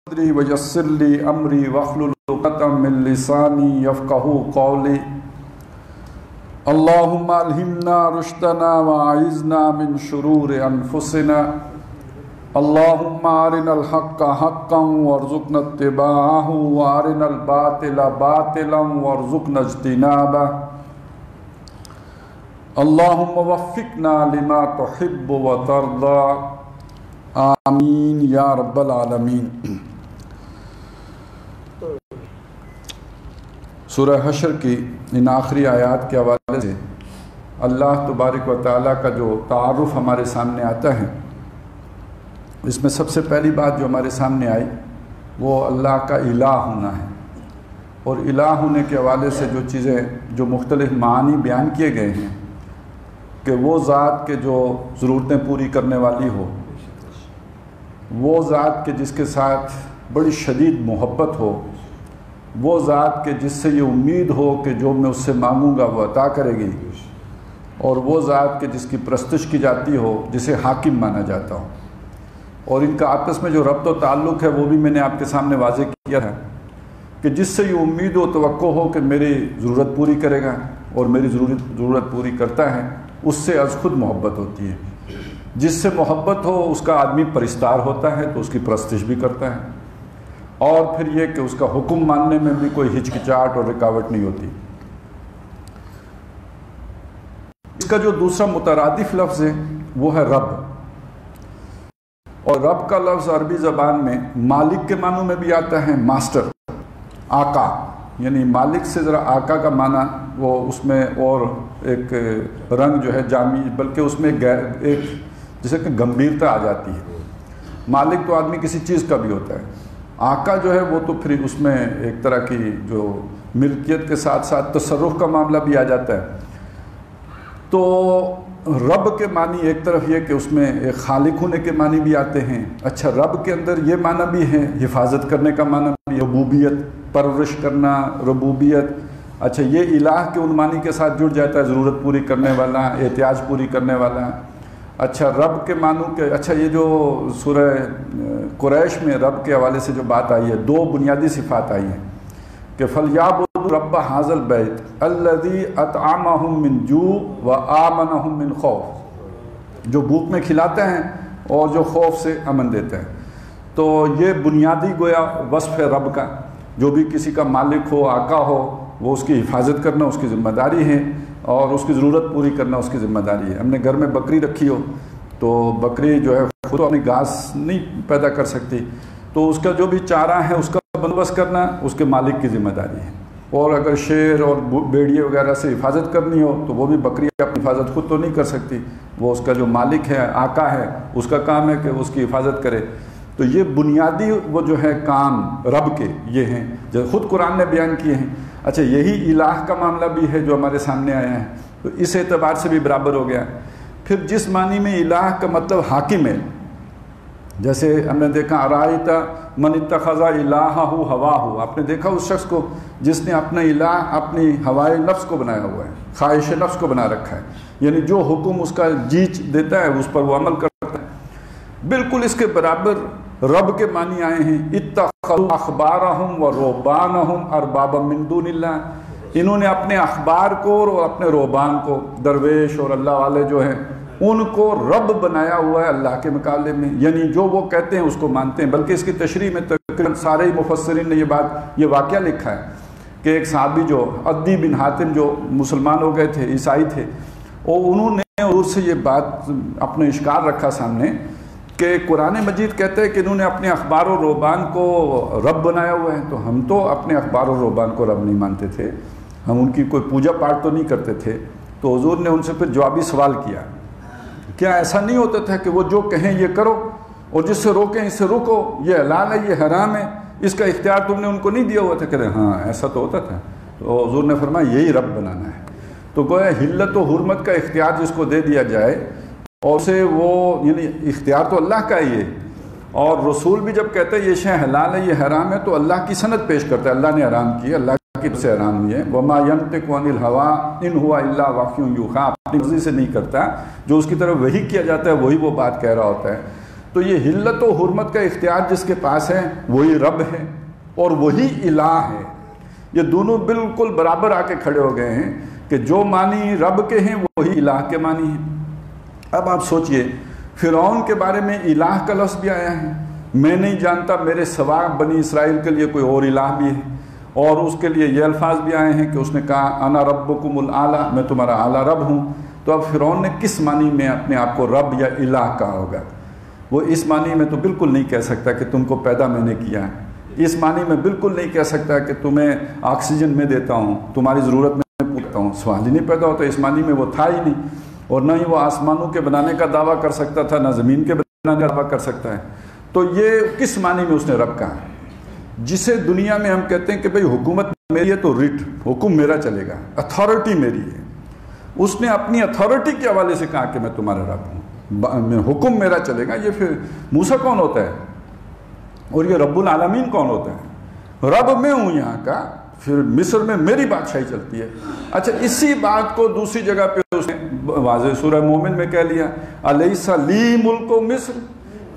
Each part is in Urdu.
صدری ویسر لی امری واحلل عقدۃ من لسانی یفقہوا قولی اللہم الہمنا رشدنا واعذنا من شرور انفسنا اللہم ارنا الحق حقا وارزقنا اتباعہ وارنا الباطل باطلا وارزقنا اجتنابہ اللہم وفقنا لما تحب وترضى آمین یا رب العالمین۔ سورہ حشر کی ان آخری آیات کے حوالے سے اللہ تبارک و تعالیٰ کا جو تعارف ہمارے سامنے آتا ہے، اس میں سب سے پہلی بات جو ہمارے سامنے آئی وہ اللہ کا الہ ہونا ہے، اور الہ ہونے کے حوالے سے جو چیزیں جو مختلف معانی بیان کیے گئے ہیں کہ وہ ذات کے جو ضرورتیں پوری کرنے والی ہو، وہ ذات کے جس کے ساتھ بڑی شدید محبت ہو، وہ ذات کے جس سے یہ امید ہو کہ جو میں اس سے مانگوں گا وہ عطا کرے گی، اور وہ ذات کے جس کی پرستش کی جاتی ہو، جسے حاکم مانا جاتا ہو، اور ان کا آپس میں جو ربط و تعلق ہے وہ بھی میں نے آپ کے سامنے واضح کیا ہے کہ جس سے یہ امید و توقع ہو کہ میری ضرورت پوری کرے گا اور میری ضرورت پوری کرتا ہے، اس سے از خود محبت ہوتی ہے۔ جس سے محبت ہو اس کا آدمی پرستار ہوتا ہے تو اس کی پرستش بھی کرتا ہے، اور پھر یہ کہ اس کا حکم ماننے میں بھی کوئی ہچکچاہٹ اور رکاوٹ نہیں ہوتی۔ اس کا جو دوسرا مترادف لفظ ہے وہ ہے رب، اور رب کا لفظ عربی زبان میں مالک کے معنوں میں بھی آتا ہے، ماسٹر، آقا، یعنی مالک سے ذرا آقا کا معنی وہ اس میں اور ایک رنگ جو ہے جامع، بلکہ اس میں ایک جیسے کہ گمبھیرتا آ جاتی ہے۔ مالک تو آدمی کسی چیز کا بھی ہوتا ہے، آقا جو ہے وہ تو پھر اس میں ایک طرح کی جو ملکیت کے ساتھ ساتھ تصرف کا معاملہ بھی آ جاتا ہے۔ تو رب کے معنی ایک طرف یہ کہ اس میں ایک خالق ہونے کے معنی بھی آتے ہیں۔ اچھا، رب کے اندر یہ معنی بھی ہے حفاظت کرنے کا معنی بھی، ربوبیت، پرورش کرنا، ربوبیت۔ اچھا، یہ الہ کے ان معنی کے ساتھ جڑ جاتا ہے، ضرورت پوری کرنے والا، احتیاج پوری کرنے والا۔ اچھا، رب کے معنوں کے اچھا یہ جو سورہ قریش میں رب کے حوالے سے جو بات آئی ہے، دو بنیادی صفات آئی ہیں کہ فَلْيَعْبُدُوا رَبَّ هَٰذَا الْبَيْتِ الَّذِي أَطْعَمَهُم مِّن جُوعٍ وَآمَنَهُم مِّن خَوْفٍ، جو بھوک میں کھلاتا ہے اور جو خوف سے امن دیتا ہے۔ تو یہ بنیادی گویا وصف ہے رب کا، جو بھی کسی کا مالک ہو، آقا ہو، وہ اس کی حفاظت کرنا اس کی ذمہ داری ہے، اور اس کی ضرورت پوری کرنا اس کی ذمہ داری ہے۔ ہم نے گھر میں بکری رکھی ہو تو بکری جو ہے خود اپنی گھاس نہیں پیدا کر سکتی، تو اس کا جو بھی چارہ ہے اس کا بندوبست کرنا اس کے مالک کی ذمہ داری ہے۔ اور اگر شیر اور بیڑیے وغیرہ سے حفاظت کرنی ہو تو وہ بھی بکری اپنی حفاظت خود تو نہیں کر سکتی، وہ اس کا جو مالک ہے، آقا ہے، اس کا کام ہے کہ اس کی حفاظت کرے۔ تو یہ بنیادی وہ جو ہے کام رب کے یہ ہیں جو خود قرآن نے بیان کیے ہیں۔ اچھا، یہی الہ کا معاملہ بھی ہے جو ہمارے سامنے آیا ہے، تو اس اعتبار سے بھی برابر ہو گیا۔ پھر جس معنی میں الہ کا مطلب حاکم ہے، جیسے ہم نے دیکھا ارائیت من اتخذ الہہ ہواہ، آپ نے دیکھا اس شخص کو جس نے اپنا الہ اپنی ہوائے نفس کو بنایا ہوا ہے، خواہش نفس کو بنا رکھا ہے، یعنی جو حکم اس کا جی دیتا ہے اس پر وہ عمل کرتا ہے۔ بالکل اس کے برابر رب کے معنی آئے ہیں، اتخذوا احبارہم و رہبانہم اربابا من دون اللہ، انہوں نے اپنے اخبار کو اور اپنے رہبان کو، درویش اور اللہ والے جو ہیں، ان کو رب بنایا ہوا ہے اللہ کے مقابلے میں، یعنی جو وہ کہتے ہیں اس کو مانتے ہیں۔ بلکہ اس کی تشریح میں تقریباً سارے ہی مفسرین نے یہ واقعہ لکھا ہے کہ ایک صحابی جو عدی بن حاتم جو مسلمان ہو گئے تھے، عیسائی تھے، اور انہوں نے حضور سے یہ بات اپنے اشکال رکھا سامنے کہ قرآن مجید کہتے ہیں کہ انہوں نے اپنے اخبار و رہبان کو رب بنایا ہوا ہے، تو ہم تو اپنے اخبار و رہبان کو رب نہیں مانتے تھے، ہم ان کی کوئی پوجا پاٹ تو نہیں کرتے تھے۔ تو حضور نے ان سے پھر جوابی سوال کیا، کیا ایسا نہیں ہوتا تھا کہ وہ جو کہیں یہ کرو اور جس سے روکیں اس سے رکو، یہ حلال ہے یہ حرام ہے، اس کا اختیار تم نے ان کو نہیں دیا ہوا تھا؟ کہتے ہیں ہاں ایسا تو ہوتا تھا۔ تو حضور نے فرمایا یہی رب بنانا ہے۔ تو گویا حلت و حرمت کا اختیار جس کو دے دیا جائے، اور سے وہ یعنی اختیار تو اللہ کا ہی ہے، اور رسول بھی جب کہتے ہیں یہ شے حلال ہے یہ حرام ہے تو اللہ کی سند پیش کرتا ہے، اللہ نے حرام کیا، اللہ کی طرف سے حرام ہوئی ہے۔ وَمَا يَنطِقُ عَنِ الْهَوَىٰ إِنْ هُوَ إِلَّا وَحْيٌ يُوحَىٰ، اپنی مرضی سے نہیں کرتا، جو اس کی طرف وحی کیا جاتا ہے وہی وہ بات کہہ رہا ہوتا ہے۔ تو یہ حلت و حرمت کا اختیار جس کے پاس ہے وہی رب ہے اور وہی الہ ہے. یہ دونوں بالکل برابر آ کے کھڑے ہو گئے ہیں کہ جو معنی رب کے ہیں وہی الہ کے معنی ہیں. اب آپ سوچئے فرعون کے بارے میں الہ کا لفظ بھی آیا ہے. میں نہیں جانتا میرے سوا بنی اسرائیل کے لیے کوئی اور الہ بھی ہے. اور اس کے لیے یہ الفاظ بھی آئے ہیں کہ اس نے کہا انا ربکم الاعلی، میں تمہارا اعلیٰ رب ہوں. تو اب فرعون نے کس معنی میں اپنے آپ کو رب یا الہ کہا ہوگا؟ وہ اس معنی میں تو بالکل نہیں کہہ سکتا کہ تم کو پیدا میں نے کیا ہے. اس معنی میں بالکل نہیں کہہ سکتا کہ تمہیں آکسیجن میں دیتا ہوں، تمہاری ضرورت میں پوچھتا ہوں. سوال ہی نہیں پیدا ہوتا. اس معنی میں وہ تھا ہی نہیں. اور نہ ہی وہ آسمانوں کے بنانے کا دعویٰ کر سکتا تھا، نہ زمین کے بنانے کا دعویٰ کر سکتا ہے. تو یہ کس معنی میں اس نے رب کہا؟ جسے دنیا میں ہم کہتے ہیں کہ بھئی حکومت میری ہے تو ریٹ، حکم میرا چلے گا، اتھارٹی میری ہے. اس نے اپنی اتھارٹی کے حوالے سے کہا کہ میں تمہارا رب ہوں، حکم میرا چلے گا. یہ پھر موسیٰ کون ہوتا ہے اور یہ رب العالمین کون ہوتا ہے؟ رب میں ہوں یہاں کا، پھر مصر میں میری بادشاہی چلتی ہے. اچھا، اسی بات کو دوسری جگہ پہ اس نے واضح سورہ مومن میں کہہ لیا الیس لی ملک مصر،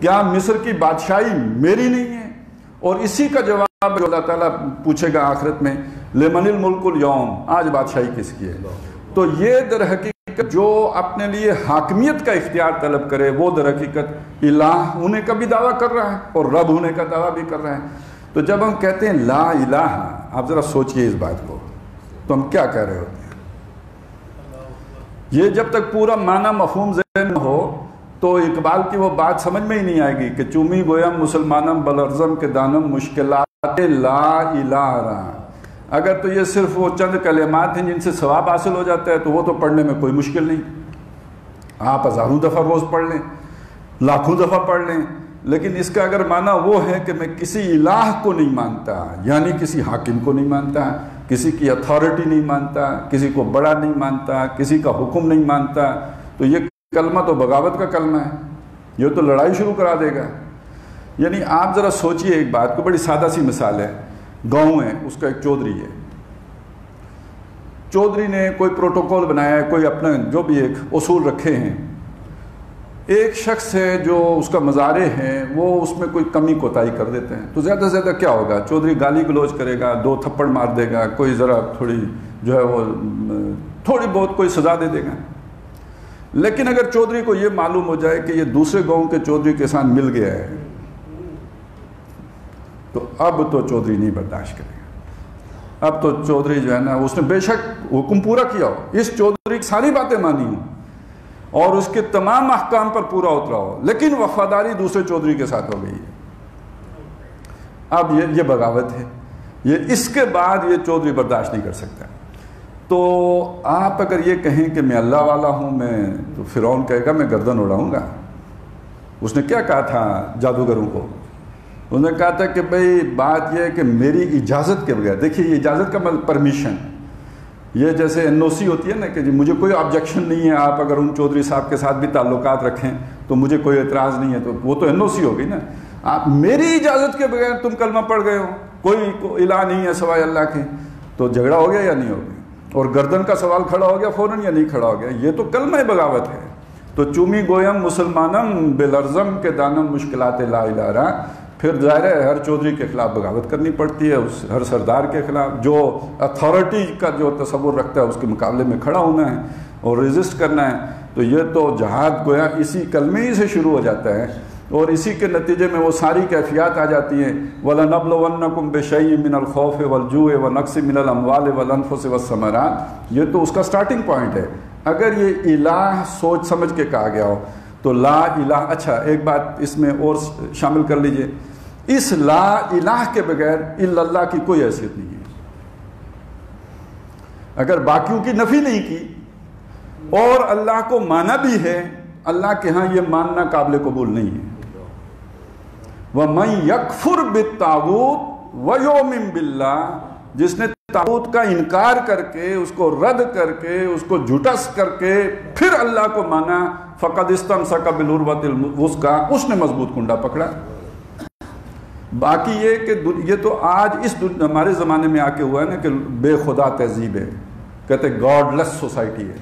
کیا مصر کی بادشاہی میری نہیں ہے؟ اور اسی کا جواب اللہ تعالیٰ پوچھے گا آخرت میں لمن الملک اليوم، آج بادشاہی کس کی ہے؟ تو یہ در حقیقت جو اپنے لیے حاکمیت کا اختیار طلب کرے وہ در حقیقت الہ ہونے کا بھی دعویٰ کر رہا ہے اور رب ہونے کا دعویٰ بھی کر رہا ہے. تو جب ہم کہتے ہیں لا الہ، آپ ذرا سوچئے اس بات کو، تو ہم کیا کہہ رہے ہوتے ہیں؟ یہ جب تک پورا معنی مفہوم ذہن میں ہو تو اقبال کی وہ بات سمجھ میں ہی نہیں آئے گی کہ چومی گویم مسلمانم بلرزم کے دانم مشکلات لا الہ رہا. اگر تو یہ صرف وہ چند کلمات ہیں جن سے ثواب حاصل ہو جاتا ہے تو وہ تو پڑھنے میں کوئی مشکل نہیں. آپ ہزاروں دفعہ روز پڑھ لیں، لاکھوں دفعہ پڑھ لیں، لیکن اس کا اگر معنی وہ ہے کہ میں کسی الہ کو نہیں مانتا، یعنی کسی حاکم کو نہیں مانتا، کسی کی اتھارٹی نہیں مانتا، کسی کو بڑا نہیں مانتا، کسی کا حکم نہیں مانتا، تو یہ کلمہ تو بغاوت کا کلمہ ہے. یہ تو لڑائی شروع کرا دے گا. یعنی آپ ذرا سوچئے ایک بات کو، بڑی سادہ سی مثال ہے. گاؤں ہے، اس کا ایک چودھری ہے. چودھری نے کوئی پروٹوکول بنایا ہے، کوئی اپنا جو بھی ایک اصول رکھے ہیں. ایک شخص ہے جو اس کا مزارع ہے، وہ اس میں کوئی کمی کوتاہی کر دیتے ہیں. تو زیادہ سے زیادہ کیا ہوگا؟ چودھری گالی گلوچ کرے گا، 2 تھپڑ مار دے گا، کوئی ذرا تھوڑی جو ہے وہ تھوڑی بہت کوئی سزا دے دے گا. لیکن اگر چودھری کو یہ معلوم ہو جائے کہ یہ دوسرے گاؤں کے چودھری کے ساتھ مل گیا ہے تو اب تو چودھری نہیں برداشت کرے گا. اب تو چودھری جو ہے نا، اس نے بے شک حکم پورا کیا ہو، اس چودھری کی ساری باتیں مانی ہوں اور اس کے تمام احکام پر پورا اترا ہو، لیکن وفاداری دوسرے چودھری کے ساتھ ہو گئی ہے. اب یہ بغاوت ہے. یہ اس کے بعد یہ چودھری برداشت نہیں کر سکتا. تو آپ اگر یہ کہیں کہ میں اللہ والا ہوں، میں تو فرعون کہے گا میں گردن اڑاؤں گا. اس نے کیا کہا تھا جادوگروں کو؟ انہوں نے کہا تھا کہ بھئی بات یہ ہے کہ میری اجازت کے بغیر، دیکھیے یہ اجازت کا مطلب پرمیشن، یہ جیسے NOC ہوتی ہے نا کہ جی مجھے کوئی آبجیکشن نہیں ہے، آپ اگر ان چودھری صاحب کے ساتھ بھی تعلقات رکھیں تو مجھے کوئی اعتراض نہیں ہے، تو وہ تو NOC ہو گئی نا. آپ میری اجازت کے بغیر تم کلمہ پڑھ گئے ہو، کوئی الہ نہیں ہے سوائے اللہ کے، تو جھگڑا ہو گیا یا نہیں ہو گیا؟ اور گردن کا سوال کھڑا ہو گیا فوراً یا نہیں کھڑا ہو گیا؟ یہ تو کلمہ بغاوت ہے. تو چومی گویم مسلمانم بلرزم کے دانم مشکلات لا الہ رہا. پھر ظاہر ہے ہر چودھری کے خلاف بغاوت کرنی پڑتی ہے، ہر سردار کے خلاف جو اتھارٹی کا جو تصور رکھتا ہے اس کے مقابلے میں کھڑا ہونا ہے اور ریزسٹ کرنا ہے. تو یہ تو جہاد گویا اسی کلمے ہی سے شروع ہو جاتا ہے اور اسی کے نتیجے میں وہ ساری کیفیات آ جاتی ہیں. وَلَنَبْلُوَنَّكُمْ بِشَيْءٍ مِّنَ الْخَوْفِ وَالْجُوعِ وَنَقْصٍ مِّنَ الْأَمْوَالِ وَالْأَنفُسِ وَالثَّمَرَاتِ. یہ تو اس کا سٹارٹنگ پوائنٹ ہے. اگر یہ الہ سوچ سمجھ کے کہا گیا ہو تو لا الہ. اچھا ایک بات اس میں اور شامل کر لیجئے، اس لا الہ کے بغیر الا اللہ کی کوئی حیثیت نہیں ہے. اگر باقیوں کی نفی نہیں کی اور اللہ کو مانا بھی ہے، اللہ کے ہاں یہ ماننا قابل قبول نہیں ہے. وَمَنْ يَكْفُرْ بِالطَّاغُوتِ وَيُؤْمِنْ بِاللَّهِ، جس نے طاغوت کا انکار کر کے، اس کو رد کر کے، اس کو جھٹس کر کے پھر اللہ کو مانا، فَقَدْ اسْتَمْسَكَ بِالْعُرْوَةِ الْوُثْقَىٰ، اس نے مضبوط کنڈا پکڑا. باقی یہ کہ یہ تو آج اس ہمارے زمانے میں آ کے ہوا ہے نا کہ بے خدا تہذیب ہے، کہتے گاڈ لیس سوسائٹی ہے.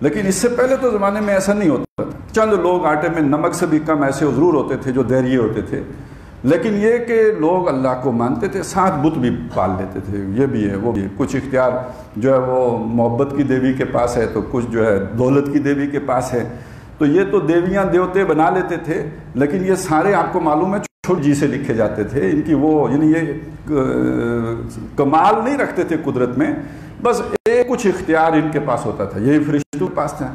لیکن اس سے پہلے تو زمانے میں ایسا نہیں ہوتا تھا. چند لوگ آٹے میں نمک سے بھی کم ایسے ضرور ہوتے تھے جو دہریے ہوتے تھے، لیکن یہ کہ لوگ اللہ کو مانتے تھے، ساتھ بت بھی پال لیتے تھے. یہ بھی ہے وہ بھی ہے. کچھ اختیار جو ہے وہ محبت کی دیوی کے پاس ہے، تو کچھ جو ہے دولت کی دیوی کے پاس ہے. تو یہ تو دیویاں دیوتے بنا لیتے تھے، لیکن یہ سارے آپ کو معلوم ہے چھوٹی جی سے لکھے جاتے تھے. ان کی وہ یعنی یہ کمال نہیں رکھتے تھے قدرت میں، بس ایک کچھ اختیار ان کے پاس ہوتا تھا، یہی فرشتوں کے پاس تھا.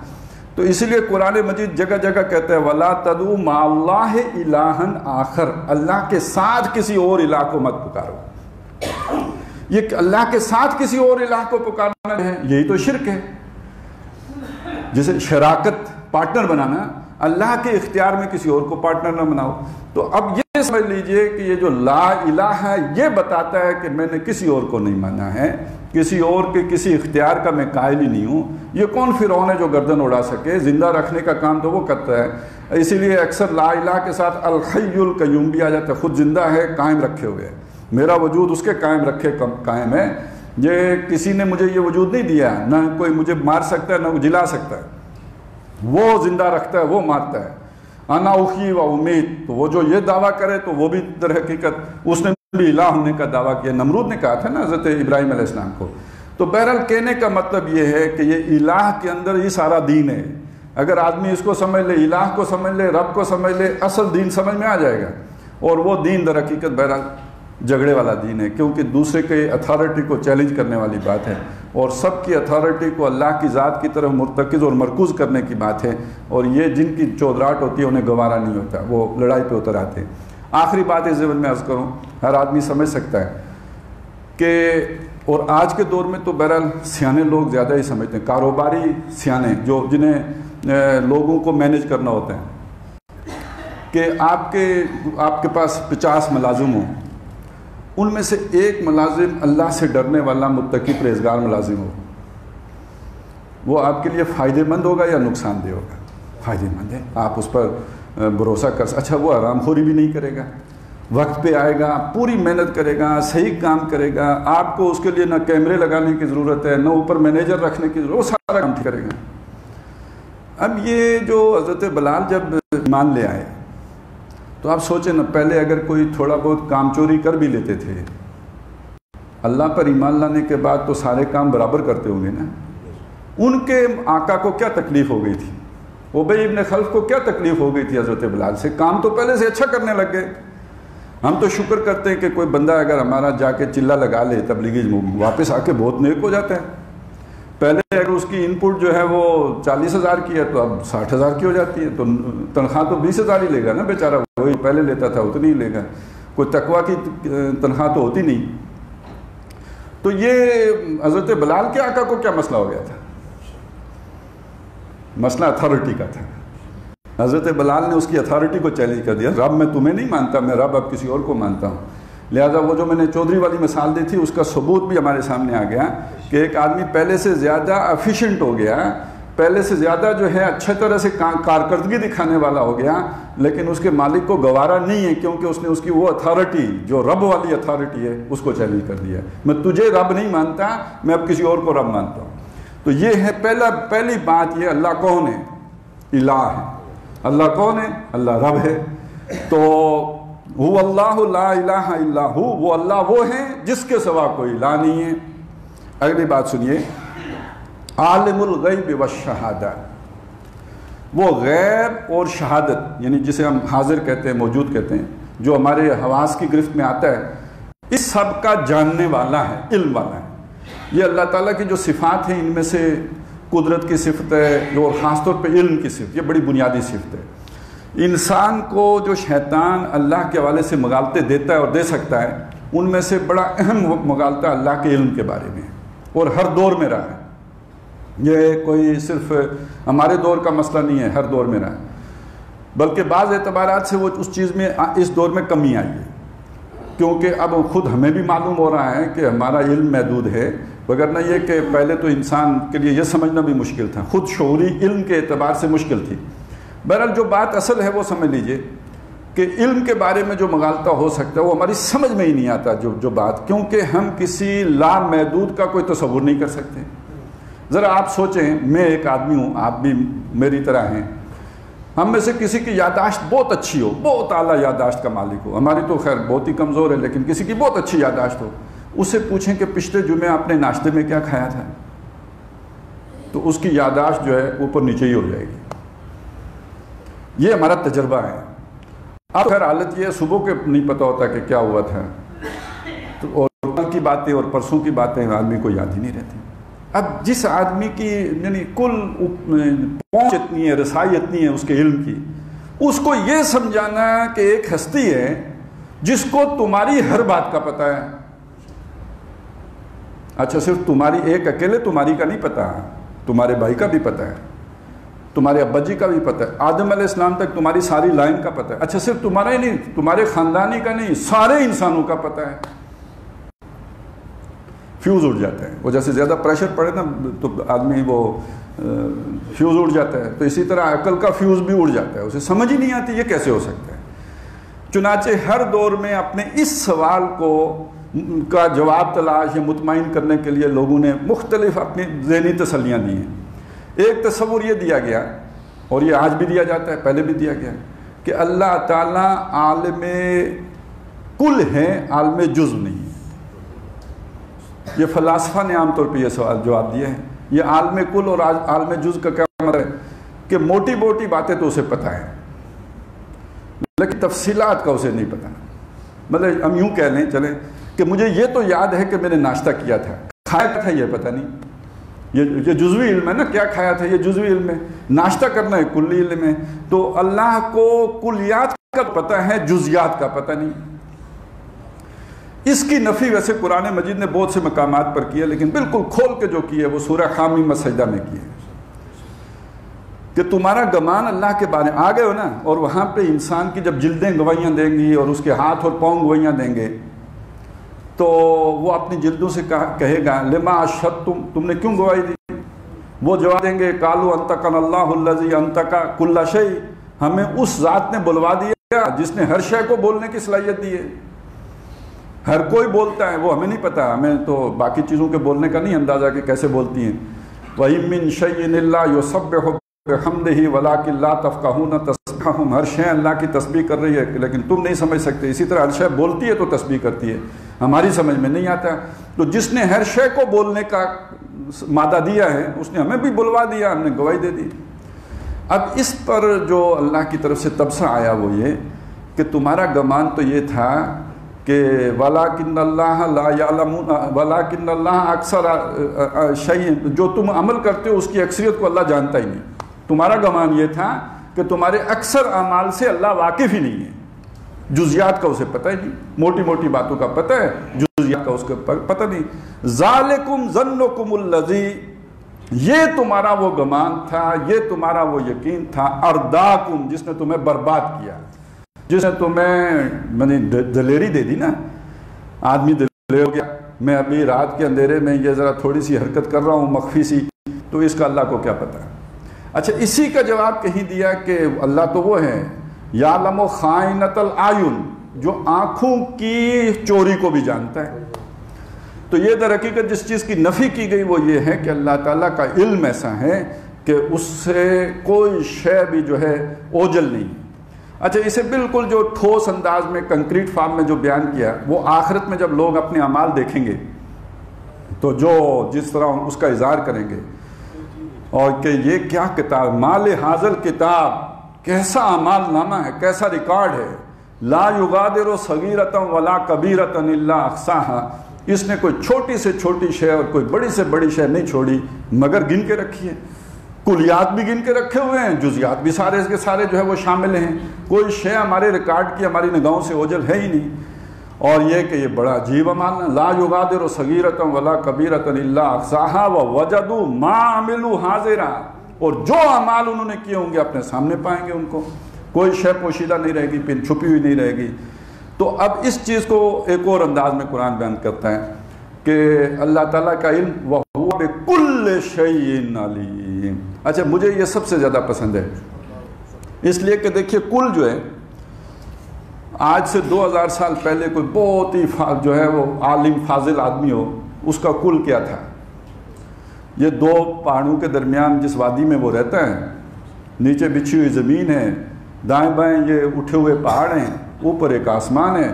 تو اسی لیے قرآن مجید جگہ جگہ کہتا ہے وَلَا تَدْعُوا مَعَ اللَّهِ إِلَٰهًا آخر، اللہ کے ساتھ کسی اور الہ کو مت پکارو. یہ اللہ کے ساتھ کسی اور الہ کو پکارنا ہے، یہی تو شرک ہے. جیسے شراکت، پارٹنر بنانا، اللہ کے اختیار میں کسی اور کو پارٹنر نہ بناؤ. تو اب یہ سمجھ لیجئے کہ یہ جو لا الہ ہے یہ بتاتا ہے کہ میں نے کسی اور کو نہیں مانا ہے، کسی اور کے کسی اختیار کا میں قائل ہی نہیں ہوں. یہ کون فرعون ہے جو گردن اڑا سکے؟ زندہ رکھنے کا کام تو وہ کرتا ہے. اسی لیے اکثر لا الہ کے ساتھ الحی القیوم بھی آ جاتا ہے. خود زندہ ہے، قائم رکھے ہوئے ہے، میرا وجود اس کے قائم رکھے قائم ہے. یہ کسی نے مجھے یہ وجود نہیں دیا، نہ کوئی مجھے مار سکتا ہے نہ جلا سکتا ہے. وہ زندہ رکھتا ہے، وہ مارتا ہے. انا احیی و امید، تو وہ جو یہ دعویٰ کرے تو وہ بھی در حقیقت اس نے بھی الہ ہونے کا دعویٰ کیا. نمرود نے کہا تھا نا حضرت ابراہیم علیہ السلام کو. تو بہرحال کہنے کا مطلب یہ ہے کہ یہ الہ کے اندر ہی سارا دین ہے. اگر آدمی اس کو سمجھ لے، الہ کو سمجھ لے، رب کو سمجھ لے، اصل دین سمجھ میں آ جائے گا. اور وہ دین در حقیقت بہرحال جھگڑے والا دین ہے، کیونکہ دوسرے کے اتھارٹی کو چیلنج کرنے والی بات ہے، اور سب کی اتھارٹی کو اللہ کی ذات کی طرف مرتکز اور مرکوز کرنے کی بات ہے. اور یہ جن کی چودراہٹ ہوتی ہے انہیں گوارا نہیں ہوتا، وہ لڑائی پہ اتر آتے ہیں. آخری بات اس ضمن میں عرض کروں، ہر آدمی سمجھ سکتا ہے کہ، اور آج کے دور میں تو بہرحال سیانے لوگ زیادہ ہی سمجھتے ہیں، کاروباری سیانے جو جنہیں لوگوں کو مینج کرنا ہوتا ہے، کہ آپ کے پاس 50 ملازم ہوں، ان میں سے ایک ملازم اللہ سے ڈرنے والا متقی پرہیزگار ملازم ہو، وہ آپ کے لیے فائدہ مند ہوگا یا نقصان دہ ہوگا؟ فائدہ مند ہے. آپ اس پر بھروسہ کر سکتے. اچھا، وہ حرام خوری بھی نہیں کرے گا، وقت پہ آئے گا، پوری محنت کرے گا، صحیح کام کرے گا. آپ کو اس کے لیے نہ کیمرے لگانے کی ضرورت ہے، نہ اوپر مینیجر رکھنے کی ضرورت، وہ سارا کام کرے گا. اب یہ جو حضرت بلال جب ایمان لے آئے تو آپ سوچیں نا، پہلے اگر کوئی تھوڑا بہت کام چوری کر بھی لیتے تھے، اللہ پر ایمان لانے کے بعد تو سارے کام برابر کرتے ہوں گے نا. ان کے آقا کو کیا تکلیف ہو گئی تھی؟ ابی ابن خلف کو کیا تکلیف ہو گئی تھی حضرت بلال سے؟ کام تو پہلے سے اچھا کرنے لگ گئے. ہم تو شکر کرتے ہیں کہ کوئی بندہ اگر ہمارا جا کے چلہ لگا لے تبلیغی، واپس آ کے بہت نیک ہو جاتا ہے. پہلے اگر اس کی ان پٹ جو ہے وہ 40,000 کی ہے تو اب 60,000 کی ہو جاتی ہے. تو تنخواہ تو 20,000 ہی لے گا نا بیچارہ، وہی پہلے لیتا تھا اتنی ہی لے گا. کوئی تقویٰ کی تنخواہ تو ہوتی نہیں. تو یہ حضرت بلال کے آقا کو کیا مسئلہ ہو گیا تھا؟ مسئلہ اتھارٹی کا تھا. حضرت بلال نے اس کی اتھارٹی کو چیلنج کر دیا، رب میں تمہیں نہیں مانتا، میں رب اب کسی اور کو مانتا ہوں. لہذا وہ جو میں نے چودھری والی مثال دی تھی اس کا ثبوت بھی ہمارے سامنے آ گیا کہ ایک آدمی پہلے سے زیادہ ایفیشینٹ ہو گیا، پہلے سے زیادہ جو ہے اچھے طرح سے کارکردگی دکھانے والا ہو گیا، لیکن اس کے مالک کو گوارا نہیں ہے، کیونکہ اس نے اس کی وہ اتھارٹی جو رب والی اتھارٹی ہے اس کو چیلنج کر دیا. میں تجھے رب نہیں مانتا، میں اب کسی اور کو رب مانتا ہوں. تو یہ ہے پہلی بات، یہ اللہ کون ہے؟ الہ ہے. اللہ کون ہے؟ اللہ رب ہے. تو هو اللہ لا الہ الا ہو، وہ اللہ وہ ہے جس کے سوا کوئی الہ نہیں ہے. اگلی بات سنیے، عالم الغیب والشہادہ، وہ غیب اور شہادت یعنی جسے ہم حاضر کہتے ہیں، موجود کہتے ہیں، جو ہمارے حواس کی گرفت میں آتا ہے، اس سب کا جاننے والا ہے، علم والا ہے. یہ اللہ تعالیٰ کی جو صفات ہیں ان میں سے قدرت کی صفت ہے، اور خاص طور پہ علم کی صفت، یہ بڑی بنیادی صفت ہے. انسان کو جو شیطان اللہ کے حوالے سے مغالطے دیتا ہے اور دے سکتا ہے، ان میں سے بڑا اہم مغالطہ اللہ کے علم کے بارے میں، اور ہر دور میں رہا ہے. یہ کوئی صرف ہمارے دور کا مسئلہ نہیں ہے، ہر دور میں رہا ہے. بلکہ بعض اعتبارات سے وہ اس چیز میں اس دور میں کمی آئی ہے، کیونکہ اب خود ہمیں بھی معلوم ہو رہا ہے کہ ہمارا علم محدود ہے. وگرنہ یہ کہ پہلے تو انسان کے لیے یہ سمجھنا بھی مشکل تھا، خود شعوری علم کے اعتبار سے مشکل تھی. بہرحال جو بات اصل ہے وہ سمجھ لیجئے کہ علم کے بارے میں جو مغالطہ ہو سکتا ہے وہ ہماری سمجھ میں ہی نہیں آتا جو بات، کیونکہ ہم کسی لامحدود کا کوئی تصور نہیں کر سکتے. ذرا آپ سوچیں، میں ایک آدمی ہوں، آپ بھی میری طرح ہیں، ہم میں سے کسی کی یادداشت بہت اچھی ہو، بہت اعلیٰ یادداشت کا مالک ہو، ہماری تو خیر بہت ہی کمزور ہے، لیکن کسی کی بہت اچھی یادداشت ہو، اسے پوچھیں کہ پچھلے جمعے آپ نے ناشتے میں کیا کھایا تھا، تو اس کی یادداشت جو ہے اوپر نیچے ہی ہو جائے گی۔ یہ ہمارا تجربہ ہے۔ اب خیر حالت یہ ہے، صبح کے نہیں پتہ ہوتا کہ کیا ہوا تھا، اور کل کی باتیں اور پرسوں کی باتیں آدمی کو یاد ہی نہیں رہتی۔ اب جس آدمی کی یعنی کل پہنچ اتنی ہے، رسائی اتنی ہے اس کے علم کی، اس کو یہ سمجھانا کہ ایک ہستی ہے جس کو تمہاری ہر بات کا پتہ ہے۔ اچھا صرف تمہاری ایک اکیلے تمہاری کا نہیں پتہ، تمہارے بھائی کا بھی پتہ ہے، تمہارے ابا جی کا بھی پتہ ہے، آدم علیہ السلام تک تمہاری ساری لائن کا پتہ ہے۔ اچھا صرف تمہارا ہی نہیں، تمہارے خاندانی کا نہیں، سارے انسانوں کا پتہ ہے۔ فیوز اڑ جاتا ہے، وہ جیسے زیادہ پریشر پڑے نا تو آدمی وہ فیوز اڑ جاتا ہے، تو اسی طرح عقل کا فیوز بھی اڑ جاتا ہے، اسے سمجھ ہی نہیں آتی یہ کیسے ہو سکتا ہے۔ چنانچہ ہر دور میں اپنے اس سوال کا جواب تلاش یا مطمئن کرنے کے لیے لوگوں نے مختلف اپنی ذہنی تسلیاں دی ہیں۔ ایک تصور یہ دیا گیا، اور یہ آج بھی دیا جاتا ہے، پہلے بھی دیا گیا، کہ اللہ تعالیٰ عالم کل ہے، عالم جزو نہیں ہے۔ یہ فلاسفہ نے عام طور پہ یہ سوال جواب دیا ہے۔ یہ عالم کل اور عالم جز کا کیا مطلب ہے کہ موٹی موٹی باتیں تو اسے پتہ ہے، لیکن تفصیلات کا اسے نہیں پتہ۔ مطلب ہم یوں کہہ لیں چلیں کہ مجھے یہ تو یاد ہے کہ میں نے ناشتہ کیا تھا، کھایا تھا یہ پتہ نہیں، یہ جزوی علم ہے نا، کیا کھایا تھا یہ جزوی علم ہے، ناشتہ کرنا ہے کلی علم ہے۔ تو اللہ کو کلیات کا پتہ ہے، جزیات کا پتہ نہیں۔ اس کی نفی ویسے قرآن مجید نے بہت سے مقامات پر کی ہے، لیکن بالکل کھول کے جو کی ہے وہ سورہ حامیم سجدہ میں کی ہے کہ تمہارا گمان اللہ کے بارے آ گئے ہو نا، اور وہاں پہ انسان کی جب جلدیں گوائیاں دیں گی اور اس کے ہاتھ اور پاؤں گوائیاں دیں گے، تو وہ اپنی جلدوں سے کہے گا لما اشہدتم، تم نے کیوں گواہی دی؟ وہ جواب دیں گے قالوا انطقنا اللہ الذی انطق کل شیء، ہمیں اس ذات نے بلوا دیا جس نے ہر شے کو بولنے کی صلاحیت دی ہے۔ ہر کوئی بولتا ہے، وہ ہمیں نہیں پتہ، ہمیں تو باقی چیزوں کے بولنے کا نہیں اندازہ کہ کیسے بولتی ہیں۔ وَإِن مِّن شَيْءٍ إِلَّا يُسَبِّحُ بِحَمْدِهِ وَلَٰكِن لَّا تَفْقَهُونَ تَسْبِيحَهُمْ، ہر شے اللہ کی تسبیح کر رہی ہے لیکن تم نہیں سمجھ سکتے۔ اسی طرح ہر شے بولتی ہے تو تسبیح کرتی ہے، ہماری سمجھ میں نہیں آتا۔ تو جس نے ہر شے کو بولنے کا مادہ دیا ہے اس نے ہمیں بھی بلوا دیا، ہم نے گواہی دے دی۔ اب اس پر جو اللہ کی طرف سے تبصرہ آیا وہ یہ کہ تمہارا گمان تو یہ تھا کہ وَلَٰكِنَّ اللَّهَ لَا يَعْلَمُونَ وَلَٰكِنَّ اللَّهَ أَكْثَرَ شَيْءٍ، جو تم عمل کرتے ہو اس کی اکثریت کو اللہ جانتا ہی نہیں۔ تمہارا گمان یہ تھا کہ تمہارے اکثر اعمال سے اللہ واقف ہی نہیں ہے، جزیات کا اسے پتہ ہی نہیں، موٹی موٹی باتوں کا پتہ ہے، جزیات کا اس کو پتہ نہیں۔ ذَلِكُمْ ظَنُّكُمُ الَّذِي، یہ تمہارا وہ گمان تھا، یہ تمہارا وہ یقین تھا، ارداکم، جس نے تمہیں برباد کیا، جس نے تمہیں دلیری دے دی نا، آدمی دلیر ہو گیا، میں ابھی رات کے اندھیرے میں یہ ذرا تھوڑی سی حرکت کر رہا ہوں مخفی سی، تو اس کا اللہ کو کیا پتہ ہے۔ اچھا اسی کا جواب کہیں دیا کہ اللہ تو وہ ہے یعلم خائنۃ الاعین، جو آنکھوں کی چوری کو بھی جانتا ہے۔ تو یہ در حقیقت جس چیز کی نفی کی گئی وہ یہ ہے کہ اللہ تعالیٰ کا علم ایسا ہے کہ اس سے کوئی شے بھی جو ہے اوجل نہیں۔ اچھا اسے بالکل جو ٹھوس انداز میں کنکریٹ فارم میں جو بیان کیا، وہ آخرت میں جب لوگ اپنے اعمال دیکھیں گے تو جو جس طرح اس کا اظہار کریں گے، اور کہ یہ کیا کتاب، مال حاضر کتاب، کیسا اعمال نامہ ہے، کیسا ریکارڈ ہے، لا یغادر صغیرۃ ولا کبیرۃ الا احصاها، اس نے کوئی چھوٹی سے چھوٹی شے اور کوئی بڑی سے بڑی شے نہیں چھوڑی مگر گن کے رکھی ہے۔ کلیات بھی گن کے رکھے ہوئے ہیں، جزیات بھی سارے کے سارے جو ہے وہ شامل ہیں، کوئی شے ہمارے ریکارڈ کی ہماری نگاہوں سے اوجل ہے ہی نہیں۔ اور یہ کہ یہ بڑا عجیب عمل ہے، لا یغادر صغیرۃ ولا کبیرۃ الا احصاها ووجدوا ما عملوا حاضرا، اور جو اعمال انہوں نے کیے ہوں گے اپنے سامنے پائیں گے، ان کو کوئی شے پوشیدہ نہیں رہے گی، پھر چھپی ہوئی نہیں رہے گی۔ تو اب اس چیز کو ایک اور انداز میں قرآن بیان کرتا ہے کہ اللہ تعالیٰ کا علم وَهُوَ بِكُلِّ شَيْءٍ عَلِيمٌ۔ اچھا مجھے یہ سب سے زیادہ پسند ہے، اس لیے کہ دیکھیے کل جو ہے آج سے 2000 سال پہلے کوئی بہت ہی جو ہے وہ عالم فاضل آدمی ہو، اس کا کل کیا تھا؟ یہ دو پہاڑوں کے درمیان جس وادی میں وہ رہتا ہے، نیچے بچھی ہوئی زمین ہے، دائیں بائیں یہ اٹھے ہوئے پہاڑ ہیں، اوپر ایک آسمان ہے،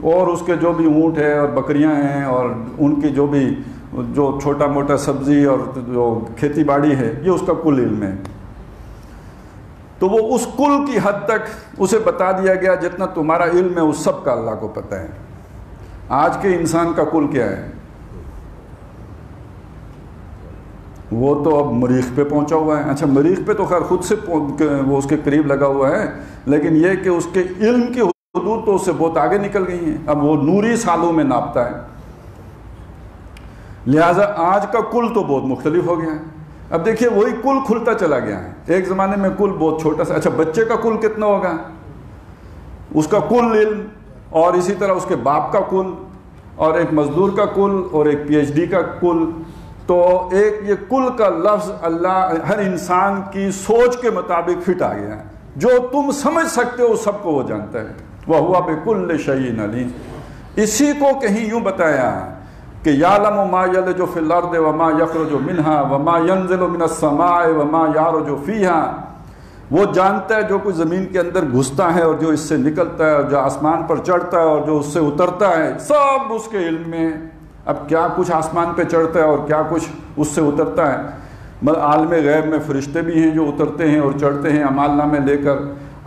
اور اس کے جو بھی اونٹ ہے اور بکریاں ہیں اور ان کی جو چھوٹا موٹا سبزی اور جو کھیتی باڑی ہے، یہ اس کا کل علم ہے۔ تو وہ اس کل کی حد تک اسے بتا دیا گیا جتنا تمہارا علم ہے اس سب کا اللہ کو پتہ ہے۔ آج کے انسان کا کل کیا ہے؟ وہ تو اب مریخ پہ پہنچا ہوا ہے۔ اچھا مریخ پہ تو خیر خود سے وہ اس کے قریب لگا ہوا ہے، لیکن یہ کہ اس کے علم کی حدود تو اس سے بہت آگے نکل گئی ہیں، اب وہ نوری سالوں میں ناپتا ہے۔ لہٰذا آج کا کل تو بہت مختلف ہو گیا ہے۔ اب دیکھیے وہی کل کھلتا چلا گیا ہے۔ ایک زمانے میں کل بہت چھوٹا سا، اچھا بچے کا کل کتنا ہوگا؟ اس کا کل علم، اور اسی طرح اس کے باپ کا کل، اور ایک مزدور کا کل، اور ایک پی ایچ ڈی کا کل۔ تو ایک یہ کل کا لفظ اللہ ہر انسان کی سوچ کے مطابق فٹ آ گیا ہے، جو تم سمجھ سکتے ہو سب کو وہ جانتا ہے۔ وَهُوَ بِكُلِّ شَيْءٍ عَلِيمٌ۔ اسی کو کہیں یوں بتایا کہ یعلم ما یلج فی الارض وما یخرج منها وما ینزل من السماء وما یعرج فیہا۔ وہ جانتا ہے جو کچھ زمین کے اندر گھستا ہے اور جو اس سے نکلتا ہے، اور جو آسمان پر چڑھتا ہے اور جو اس سے اترتا ہے، سب اس کے علم میں۔ اب کیا کچھ آسمان پہ چڑھتا ہے اور کیا کچھ اس سے اترتا ہے، عالم غیب میں فرشتے بھی ہیں جو اترتے ہیں اور چڑھتے ہیں اعمال نامے لے کر،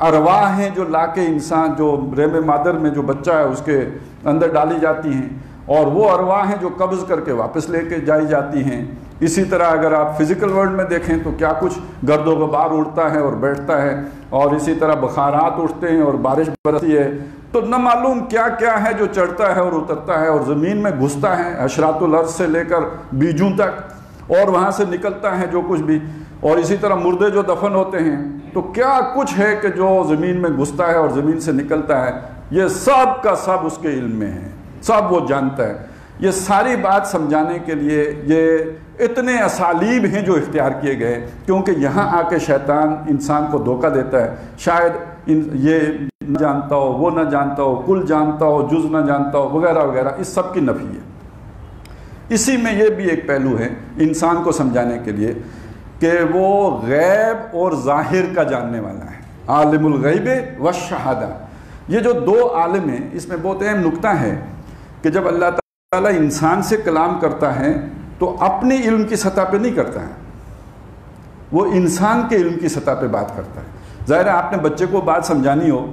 ارواح ہیں جو لا کے انسان جو رحم مادر میں جو بچہ ہے اس کے اندر ڈالی جاتی ہیں، اور وہ ارواح ہیں جو قبض کر کے واپس لے کے جائی جاتی ہیں۔ اسی طرح اگر آپ فزیکل ورلڈ میں دیکھیں تو کیا کچھ گرد و غبار اڑتا ہے اور بیٹھتا ہے، اور اسی طرح بخارات اٹھتے ہیں اور بارش برستی ہے۔ تو نہ معلوم کیا کیا ہے جو چڑھتا ہے اور اترتا ہے اور زمین میں گھستا ہے، حشرات الارض سے لے کر بیجوں تک، اور وہاں سے نکلتا ہے جو کچھ بھی، اور اسی طرح مردے جو دفن ہوتے ہیں، تو کیا کچھ ہے کہ جو زمین میں گھستا ہے اور زمین سے نکلتا ہے، یہ سب کا سب اس کے علم میں ہے، سب وہ جانتا ہے۔ یہ ساری بات سمجھانے کے لیے یہ اتنے اسالیب ہیں جو اختیار کیے گئے، کیونکہ یہاں آ کے شیطان انسان کو دھوکہ دیتا ہے۔ شاید یہ نہ جانتا ہو، وہ نہ جانتا ہو، کل جانتا ہو، جز نہ جانتا ہو، وغیرہ وغیرہ، اس سب کی نفی ہے۔ اسی میں یہ بھی ایک پہلو ہے انسان کو سمجھانے کے لیے کہ وہ غیب اور ظاہر کا جاننے والا ہے، عالم الغیب والشہادہ۔ یہ جو دو عالم ہیں، اس میں بہت اہم نکتہ ہے کہ جب اللہ تعالیٰ انسان سے کلام کرتا ہے تو اپنے علم کی سطح پہ نہیں کرتا ہے، وہ انسان کے علم کی سطح پہ بات کرتا ہے۔ ظاہر ہے آپ نے بچے کو بات سمجھانی ہو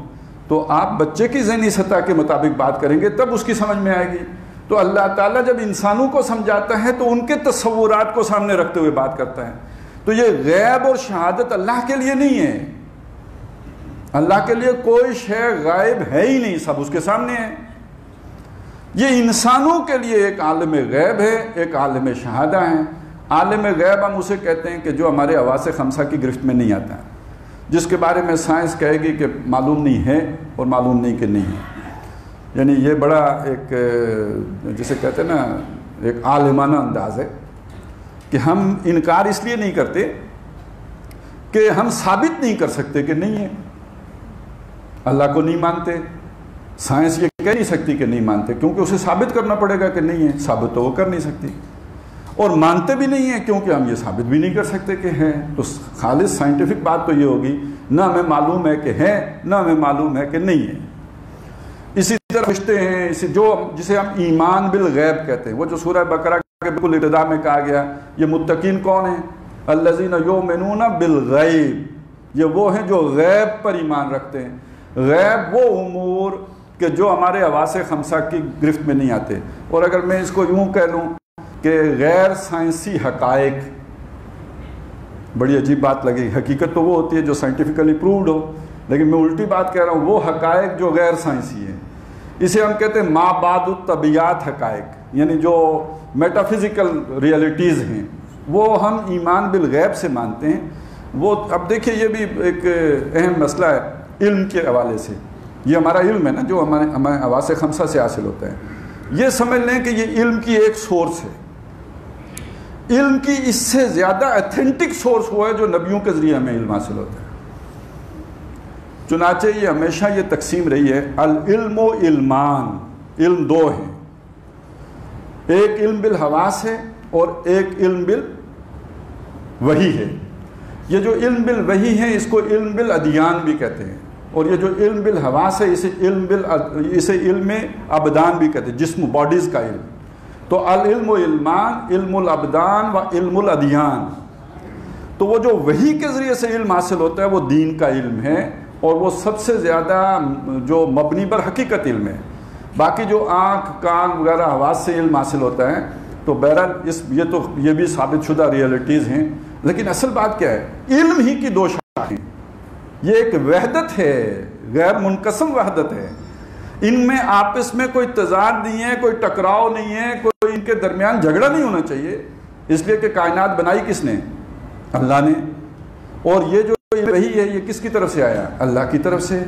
تو آپ بچے کی ذہنی سطح کے مطابق بات کریں گے، تب اس کی سمجھ میں آئے گی۔ تو اللہ تعالیٰ جب انسانوں کو سمجھاتا ہے تو ان کے تصورات کو سامنے رکھتے ہوئے بات کرتا ہے۔ تو یہ غیب اور شہادت اللہ کے لیے نہیں ہے، اللہ کے لیے کوئی شے غائب ہے ہی نہیں، سب اس کے سامنے ہے۔ یہ انسانوں کے لیے ایک عالم غیب ہے، ایک عالم شہادہ ہے۔ عالم غیب ہم اسے کہتے ہیں کہ جو ہمارے حواس خمسہ کی گرفت میں نہیں آتا ہے، جس کے بارے میں سائنس کہے گی کہ معلوم نہیں ہے اور معلوم نہیں کہ نہیں ہے۔ یعنی یہ بڑا ایک جسے کہتے ہیں نا ایک عالمانہ انداز ہے کہ ہم انکار اس لیے نہیں کرتے کہ ہم ثابت نہیں کر سکتے کہ نہیں ہے۔ اللہ کو نہیں مانتے، سائنس یہ کہہ نہیں سکتی کہ نہیں مانتے، کیونکہ اسے ثابت کرنا پڑے گا کہ نہیں ہے، ثابت تو وہ کر نہیں سکتی، اور مانتے بھی نہیں ہیں کیونکہ ہم یہ ثابت بھی نہیں کر سکتے کہ ہے۔ تو خالص سائنٹیفک بات تو یہ ہوگی، نہ ہمیں معلوم ہے کہ ہے، نہ ہمیں معلوم ہے کہ نہیں ہے۔ اسی طرح فرشتے ہیں، جسے ہم ایمان بالغیب کہتے ہیں، وہ جو سورہ بقرہ کے بالکل ابتدا میں کہا گیا، یہ متقین کون ہیں؟ الذین یؤمنون بالغیب، یہ وہ ہیں جو غیب پر ایمان رکھتے ہیں۔ غیب وہ امور کہ جو ہمارے حواس خمسہ کی گرفت میں نہیں آتے۔ اور اگر میں اس کو یوں کہہ لوں کہ غیر سائنسی حقائق، بڑی عجیب بات لگے، حقیقت تو وہ ہوتی ہے جو سائنٹیفکلی پرووڈ ہو، لیکن میں الٹی بات کہہ رہا ہوں، وہ حقائق جو غیر سائنسی ہیں، اسے ہم کہتے ہیں ما بعد الطبیعات حقائق، یعنی جو میٹافزیکل ریئلٹیز ہیں، وہ ہم ایمان بالغیب سے مانتے ہیں۔ وہ اب دیکھیں یہ بھی ایک اہم مسئلہ ہے علم کے حوالے سے، یہ ہمارا علم ہے نا جو ہمیں حواس خمسہ سے حاصل ہوتا ہے، یہ سمجھ لیں کہ یہ علم کی ایک سورس ہے۔ علم کی اس سے زیادہ ایتھنٹک سورس ہوا ہے جو نبیوں کے ذریعے ہمیں علم حاصل ہوتا ہے۔ چنانچہ یہ ہمیشہ یہ تقسیم رہی ہے، العلم و علمان، علم دو ہیں، ایک علم بالحواس ہے اور ایک علم وحی ہے. یہ جو علم بالوحی ہے اس کو علم بالادیان بھی کہتے ہیں, اور یہ جو علم بالحواس ہے اسے علم ابدان بھی کہتے ہیں, جسم باڈیز کا علم. تو العلم و علمان, علم الابدان و علم الادیان. تو وہ جو وحی کے ذریعے سے علم حاصل ہوتا ہے وہ دین کا علم ہے, اور وہ سب سے زیادہ جو مبنی پر حقیقت علم ہے. باقی جو آنکھ کان وغیرہ حواس سے علم حاصل ہوتا ہے تو بہرحال یہ بھی ثابت شدہ ریئلٹیز ہیں. لیکن اصل بات کیا ہے, علم ہی کی دو شاخیں, یہ ایک وحدت ہے, غیر منقسم وحدت ہے. ان میں آپس میں کوئی تضاد نہیں ہے, کوئی ٹکراؤ نہیں ہے, کوئی ان کے درمیان جھگڑا نہیں ہونا چاہیے, اس لیے کہ کائنات بنائی کس نے؟ اللہ نے. اور یہ جو وحی ہے یہ کس کی طرف سے آیا؟ اللہ کی طرف سے.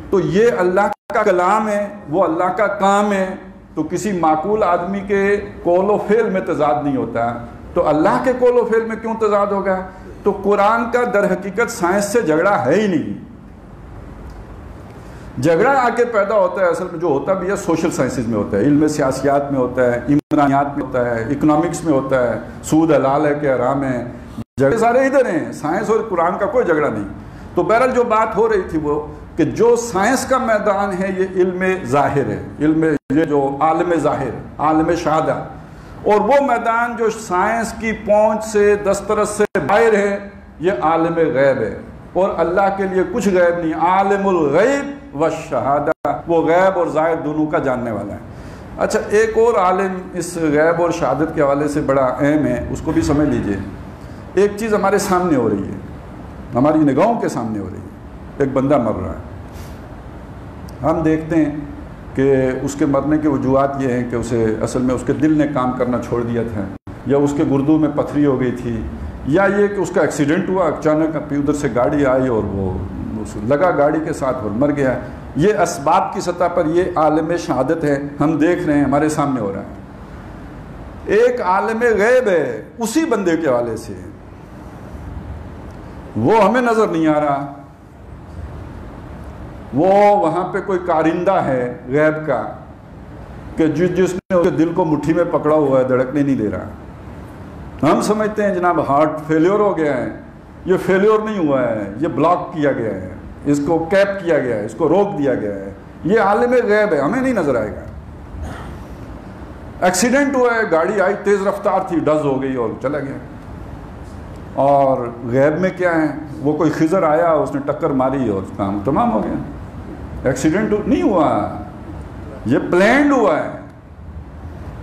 تو یہ اللہ کا کلام ہے, وہ اللہ کا کام ہے. تو کسی معقول آدمی کے قول و فعل میں تضاد نہیں ہوتا, تو اللہ کے قول و فعل میں کیوں تضاد ہوگا؟ تو قرآن کا در حقیقت سائنس سے جھگڑا ہے ہی نہیں. جھگڑا آ کے پیدا ہوتا ہے اصل میں جو ہوتا بھی ہے سوشل سائنسز میں ہوتا ہے, علم سیاسیات میں ہوتا ہے, عمرانیات میں ہوتا ہے, اکنامکس میں ہوتا ہے, سود حلال ہے کہ حرام ہے, جھگڑے سارے ادھر ہیں, سائنس اور قرآن کا کوئی جھگڑا نہیں. تو بہرحال جو بات ہو رہی تھی وہ کہ جو سائنس کا میدان ہے یہ علم ظاہر ہے, علم یہ جو عالم ظاہر, عالم شہادہ. اور وہ میدان جو سائنس کی پہنچ سے دسترس سے باہر ہے یہ عالم غیب ہے, اور اللہ کے لیے کچھ غیب نہیں. عالم الغیب والشہادہ, وہ غیب اور ظاہر دونوں کا جاننے والا ہے. اچھا, ایک اور عالم اس غیب اور شہادت کے حوالے سے بڑا اہم ہے, اس کو بھی سمجھ لیجئے. ایک چیز ہمارے سامنے ہو رہی ہے, ہماری نگاہوں کے سامنے ہو رہی ہے. ایک بندہ مر رہا ہے, ہم دیکھتے ہیں کہ اس کے مرنے کے وجوہات یہ ہیں کہ اسے اصل میں اس کے دل نے کام کرنا چھوڑ دیا تھا, یا اس کے گردوں میں پتھری ہو گئی تھی, یا یہ کہ اس کا ایکسیڈنٹ ہوا, اچانک ادھر سے گاڑی آئی اور وہ لگا گاڑی کے ساتھ اور مر گیا. یہ اسباب کی سطح پر یہ عالم شہادت ہے, ہم دیکھ رہے ہیں, ہمارے سامنے ہو رہا ہے. ایک عالم غیب ہے اسی بندے کے حوالے سے, وہ ہمیں نظر نہیں آ رہا, وہ وہاں پہ کوئی کارندہ ہے غیب کا کہ جس نے اس کے دل کو مٹھی میں پکڑا ہوا ہے, دھڑکنے نہیں دے رہا. ہم سمجھتے ہیں جناب ہارٹ فیلیور ہو گیا ہے, یہ فیلیور نہیں ہوا ہے, یہ بلاک کیا گیا ہے, اس کو کیپ کیا گیا ہے, اس کو روک دیا گیا ہے. یہ عالم غیب ہے, ہمیں نہیں نظر آئے گا. ایکسیڈنٹ ہوا ہے, گاڑی آئی تیز رفتار تھی, ڈز ہو گئی اور چلا گیا. اور غیب میں کیا ہے, وہ کوئی خضر آیا, اس نے ٹکر ماری اور کام تمام ہو گیا. ایکسیڈنٹ نہیں ہوا, یہ پلینڈ ہوا ہے.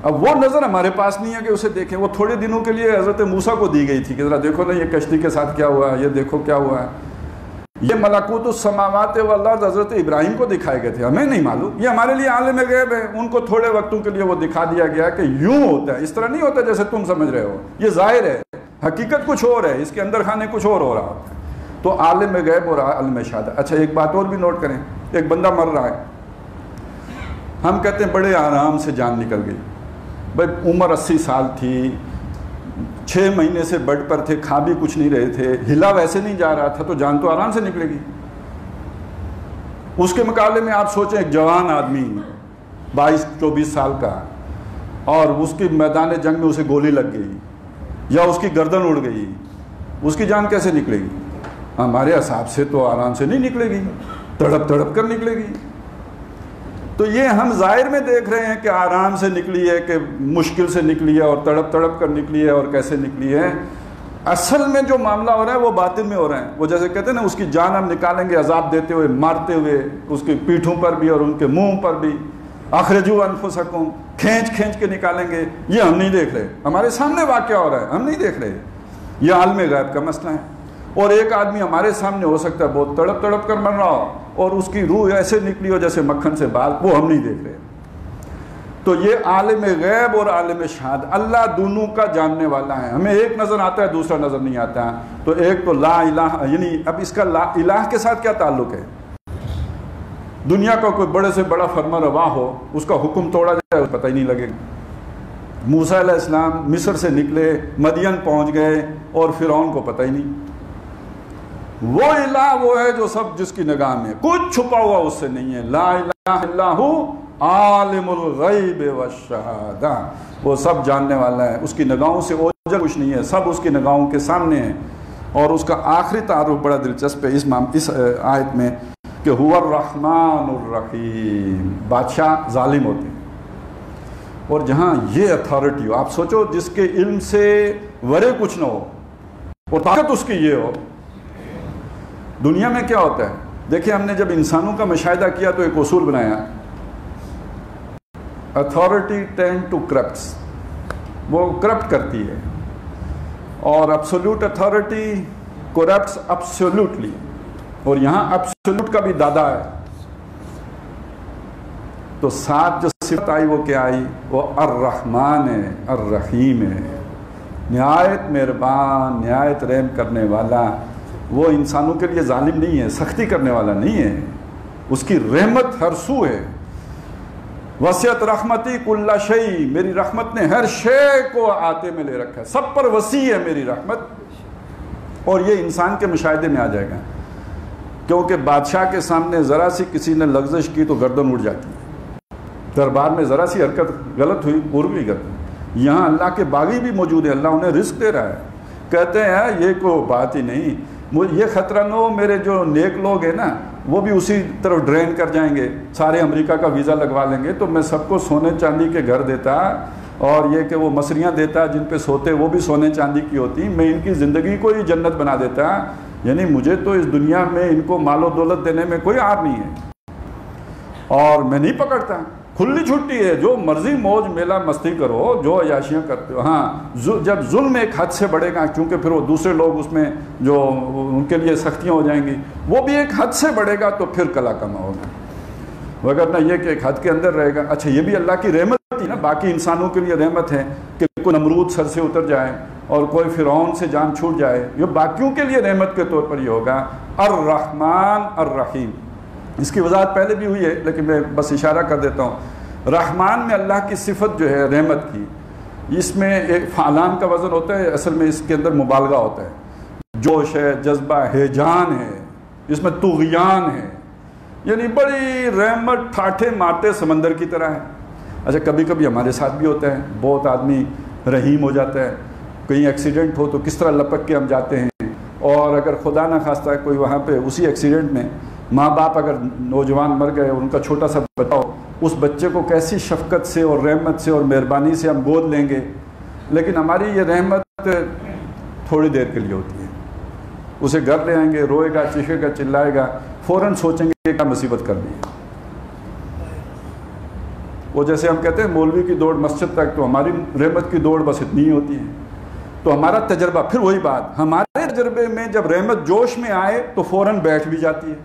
اب وہ نظر ہمارے پاس نہیں ہے کہ اسے دیکھیں. وہ تھوڑے دنوں کے لیے حضرت موسیٰ کو دی گئی تھی کہ ذرا دیکھو نا یہ کشتی کے ساتھ کیا ہوا ہے, یہ دیکھو کیا ہوا ہے. یہ ملکوت السماوات والارض حضرت ابراہیم کو دکھائے گئے تھے, ہمیں نہیں معلوم. یہ ہمارے لیے عالم غیب ہے, ان کو تھوڑے وقتوں کے لیے وہ دکھا دیا گیا کہ یوں ہوتا ہے, اس طرح نہیں ہوتا جیسے تم سمجھ رہے ہو. یہ ظاہر ہے, حقیقت کچھ اور ہے, اس کے اندر خانے کچھ اور ہو رہا ہوتا ہے. تو عالم غیب اور عالم شہادت. اچھا, ایک بات اور بھی نوٹ کریں. ایک بندہ مر رہا ہے, ہم کہتے ہیں بڑے آرام سے جان نکل گئی. بھائی عمر 80 سال تھی, 6 مہینے سے بیڈ پر تھے, کھا بھی کچھ نہیں رہے تھے, ہلا ویسے نہیں جا رہا تھا, تو جان تو آرام سے نکلے گی. اس کے مقابلے میں آپ سوچیں ایک جوان آدمی 22-24 سال کا, اور اس کی میدان جنگ میں اسے گولی لگ گئی یا اس کی گردن اڑ گئی, اس کی جان کیسے نکلے گی؟ ہمارے حساب سے تو آرام سے نہیں نکلے گی, تڑپ تڑپ کر نکلے گی. تو یہ ہم ظاہر میں دیکھ رہے ہیں کہ آرام سے نکلی ہے, کہ مشکل سے نکلی ہے, اور تڑپ تڑپ کر نکلی ہے, اور کیسے نکلی ہے. اصل میں جو معاملہ ہو رہا ہے وہ باطن میں ہو رہا ہے. وہ جیسے کہتے ہیں نا, اس کی جان ہم نکالیں گے عذاب دیتے ہوئے, مارتے ہوئے, اس کی پیٹھوں پر بھی اور ان کے منہ پر بھی. اخرجوا انفسکم, کھینچ کھینچ کے نکالیں گے. یہ ہم نہیں دیکھ رہے, ہمارے سامنے واقعہ ہو رہا ہے, ہم نہیں دیکھ رہے. یہ عالم غیب کا مسئلہ ہے. اور ایک آدمی ہمارے سامنے ہو سکتا ہے بہت تڑپ تڑپ کر مر رہا ہو, اور اس کی روح ایسے نکلی ہو جیسے مکھن سے بال, وہ ہم نہیں دیکھ رہے. تو یہ عالم غیب اور عالم شہادت, اللہ دونوں کا جاننے والا ہے. ہمیں ایک نظر آتا ہے, دوسرا نظر نہیں آتا. تو ایک تو لا الہ, یعنی اب اس کا لا الہ کے ساتھ کیا تعلق ہے؟ دنیا کا کوئی بڑے سے بڑا فرما روا ہو, اس کا حکم توڑا جائے, پتہ ہی نہیں لگے گا. موسیٰ علیہ السلام مصر سے نکلے, مدین پہنچ گئے, اور فرعون کو پتہ ہی نہیں. وہ الہ وہ ہے جو سب جس کی نگاہ میں, کچھ چھپا ہوا اس سے نہیں ہے. لا الہ الا ہو عالم الغیب والشہادہ, وہ سب جاننے والا ہے, اس کی نگاہوں سے کچھ نہیں ہے، سب اس کی نگاہوں کے سامنے ہے۔ اور اس کا آخری تعارف بڑا دلچسپ ہے اس آیت میں کہ هو الرحمن الرحیم، بادشاہ ظالم ہوتے ہیں۔ اور جہاں یہ اتھارٹی ہو، آپ سوچو جس کے علم سے ورے کچھ نہ ہو اور طاقت اس کی یہ ہو، دنیا میں کیا ہوتا ہے؟ دیکھیں ہم نے جب انسانوں کا مشاہدہ کیا تو ایک اصول بنایا، اتھارٹی ٹینڈ ٹو کرپٹس، وہ کرپٹ کرتی ہے، اور ایبسولوٹ اتھارٹی کرپٹس ایبسولوٹلی، اور یہاں ایبسولوٹ کا بھی دادا ہے۔ تو ساتھ جو صفت آئی وہ کیا آئی؟ وہ الرحمن ہے، الرحیم ہے، نہایت مہربان، نہایت رحم کرنے والا۔ وہ انسانوں کے لیے ظالم نہیں ہے، سختی کرنے والا نہیں ہے، اس کی رحمت ہر سو ہے۔ وسعت رحمتی کل شیء، میری رحمت نے ہر شے کو آتے میں لے رکھا ہے، سب پر وسیع ہے میری رحمت۔ اور یہ انسان کے مشاہدے میں آ جائے گا، کیونکہ بادشاہ کے سامنے ذرا سی کسی نے لغزش کی تو گردن اٹھ جاتی ہے، دربار میں ذرا سی حرکت غلط ہوئی پور بھی گردن۔ یہاں اللہ کے باغی بھی موجود ہیں، اللہ انہیں رزق دے رہا ہے، کہتے ہیں یہ کوئی بات ہی نہیں، یہ خطرہ نہ ہو میرے جو نیک لوگ ہیں نا وہ بھی اسی طرف ڈرین کر جائیں گے، سارے امریکہ کا ویزا لگوا لیں گے، تو میں سب کو سونے چاندی کے گھر دیتا، اور یہ کہ وہ مصریاں دیتا جن پہ سوتے وہ بھی سونے چاندی کی ہوتی، میں ان کی زندگی کو ہی جنت بنا دیتا۔ یعنی مجھے تو اس دنیا میں ان کو مال و دولت دینے میں کوئی عار نہیں ہے، اور میں نہیں پکڑتا، کھلی چھٹی ہے، جو مرضی موج میلہ مستی کرو، جو عیاشیاں کرتے ہو۔ ہاں جب ظلم ایک حد سے بڑھے گا، کیونکہ پھر وہ دوسرے لوگ اس میں جو ان کے لیے سختیاں ہو جائیں گی، وہ بھی ایک حد سے بڑھے گا تو پھر کلا کما ہوگا، وگرنہ یہ کہ ایک حد کے اندر رہے گا۔ اچھا یہ بھی اللہ کی رحمت تھی نا، باقی انسانوں کے لیے رحمت ہے کہ کوئی نمرود سر سے اتر جائے اور کوئی فرعون سے جان چھوٹ جائے، یہ باقیوں کے لیے رحمت کے طور پر یہ ہوگا الرحمن الرحیم۔ اس کی وضاحت پہلے بھی ہوئی ہے لیکن میں بس اشارہ کر دیتا ہوں۔ رحمان میں اللہ کی صفت جو ہے رحمت کی، اس میں ایک فعلان کا وزن ہوتا ہے، اصل میں اس کے اندر مبالغہ ہوتا ہے، جوش ہے، جذبہ ہے، ہیجان ہے، اس میں طغیان ہے، یعنی بڑی رحمت ٹھاٹھے مارتے سمندر کی طرح ہے۔ اچھا کبھی کبھی ہمارے ساتھ بھی ہوتا ہے، بہت آدمی رحیم ہو جاتا ہے، کہیں ایکسیڈنٹ ہو تو کس طرح لپک کے ہم جاتے ہیں، اور اگر خدا نہ خواستہ کوئی وہاں پہ اسی ایکسیڈنٹ میں ماں باپ اگر نوجوان مر گئے اور ان کا چھوٹا سا بچہ ہو، اس بچے کو کیسی شفقت سے اور رحمت سے اور مہربانی سے ہم گود لیں گے، لیکن ہماری یہ رحمت تھوڑی دیر کے لیے ہوتی ہے۔ اسے گھر لے آئیں گے، روئے گا، چیخے گا، چلائے گا، فوراً سوچیں گے کہ کیا مصیبت کر دی۔ وہ جیسے ہم کہتے ہیں مولوی کی دوڑ مسجد تک، تو ہماری رحمت کی دوڑ بس اتنی ہی ہوتی ہے۔ تو ہمارا تجربہ، پھر وہی بات، ہمارے تجربے میں جب رحمت جوش میں آئے تو فوراً بیٹھ بھی جاتی ہے،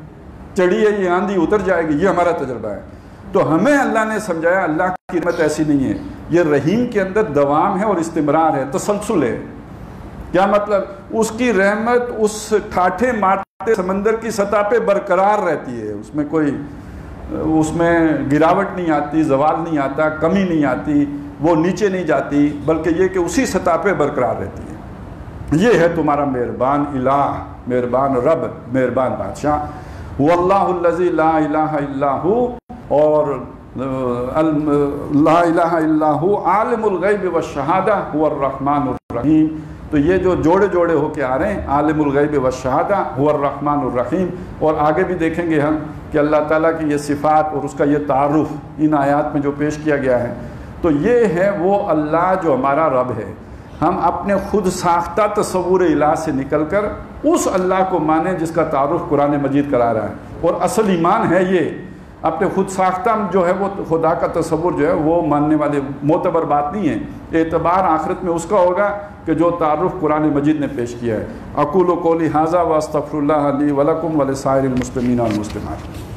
چڑھی ہے یہ آندھی اتر جائے گی، یہ ہمارا تجربہ ہے۔ تو ہمیں اللہ نے سمجھایا اللہ کی رحمت ایسی نہیں ہے، یہ رحیم کے اندر دوام ہے اور استمرار ہے، تسلسل ہے۔ کیا مطلب؟ اس کی رحمت اس ٹھاٹھے مارتے سمندر کی سطح پہ برقرار رہتی ہے، اس میں گراوٹ نہیں آتی، زوال نہیں آتا، کمی نہیں آتی، وہ نیچے نہیں جاتی، بلکہ یہ کہ اسی سطح پہ برقرار رہتی ہے۔ یہ ہے تمہارا مہربان الہ، مہربان رب، مہربان بادشاہ۔ واللہ الذی لا الہ الا ہو، اور لا الہ الا ہو عالم الغیب والشہادہ هو الرحمن الرحیم۔ تو یہ جو جوڑے جوڑے ہو کے آ رہے ہیں، عالم الغیب والشہادہ هو الرحمن الرحیم، اور آگے بھی دیکھیں گے ہم کہ اللہ تعالیٰ کی یہ صفات اور اس کا یہ تعارف ان آیات میں جو پیش کیا گیا ہے، تو یہ ہے وہ اللہ جو ہمارا رب ہے۔ ہم اپنے خود ساختہ تصور الہ سے نکل کر اس اللہ کو مانیں جس کا تعارف قرآن مجید کرا رہا ہے، اور اصل ایمان ہے یہ، اپنے خود ساختہ جو ہے وہ خدا کا تصور جو ہے وہ ماننے والے معتبر بات نہیں ہے۔ اعتبار آخرت میں اس کا ہوگا کہ جو تعارف قرآن مجید نے پیش کیا ہے۔ اقول قولی ھذا واستغفر اللہ لی ولکم ولسائر المسلمین والمسلمات۔